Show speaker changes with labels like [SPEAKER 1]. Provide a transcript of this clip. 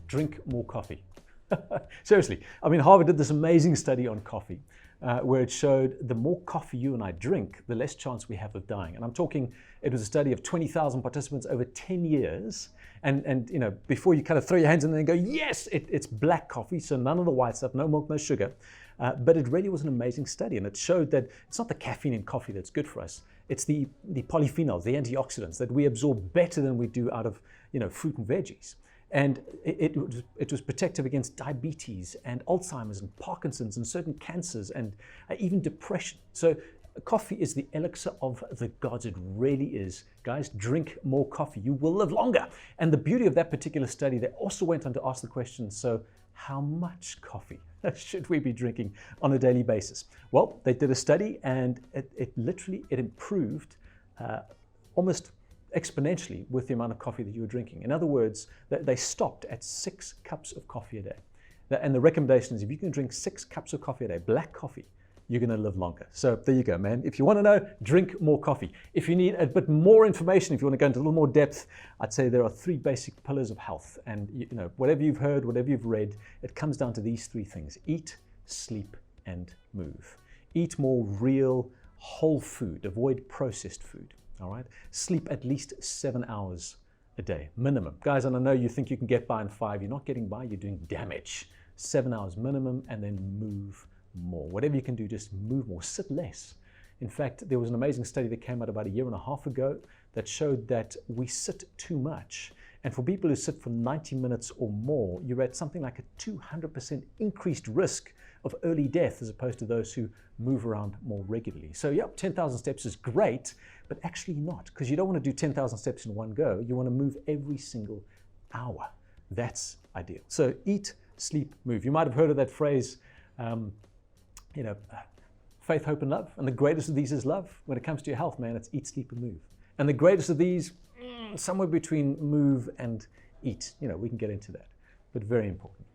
[SPEAKER 1] drink more coffee. Seriously, I mean, Harvard did this amazing study on coffee where it showed the more coffee you and I drink, the less chance we have of dying. And I'm talking, it was a study of 20,000 participants over 10 years. And you know, before you kind of throw your hands in there and go, yes, it's black coffee, so none of the white stuff, no milk, no sugar. But it really was an amazing study, and it showed that it's not the caffeine in coffee that's good for us. It's the polyphenols, the antioxidants that we absorb better than we do out of, you know, fruit and veggies. And it was protective against diabetes and Alzheimer's and Parkinson's and certain cancers and even depression. So coffee is the elixir of the gods. It really is. Guys, drink more coffee. You will live longer. And the beauty of that particular study, they also went on to ask the question, so how much coffee should we be drinking on a daily basis? Well, they did a study, and it literally improved almost exponentially with the amount of coffee that you were drinking. In other words, they stopped at 6 cups of coffee a day. And the recommendation is if you can drink 6 cups of coffee a day, black coffee, you're going to live longer. So there you go, man. If you want to know, drink more coffee. If you need a bit more information, if you want to go into a little more depth, I'd say there are 3 basic pillars of health. And you know, whatever you've heard, whatever you've read, it comes down to these 3 things: eat, sleep, and move. Eat more real, whole food. Avoid processed food. All right. Sleep at least 7 hours a day, minimum. Guys, and I know you think you can get by in 5. You're not getting by, you're doing damage. 7 hours minimum, and then move more. Whatever you can do, just move more, sit less. In fact, there was an amazing study that came out about 1.5 years ago that showed that we sit too much. And for people who sit for 90 minutes or more, you're at something like a 200% increased risk of early death as opposed to those who move around more regularly. So yeah, 10,000 steps is great, but actually not, because you don't want to do 10,000 steps in one go. You want to move every single hour. That's ideal. So eat, sleep, move. You might have heard of that phrase, you know, faith, hope, and love. And the greatest of these is love. When it comes to your health, man, it's eat, sleep, and move. And the greatest of these, somewhere between move and eat. You know, we can get into that, but very important.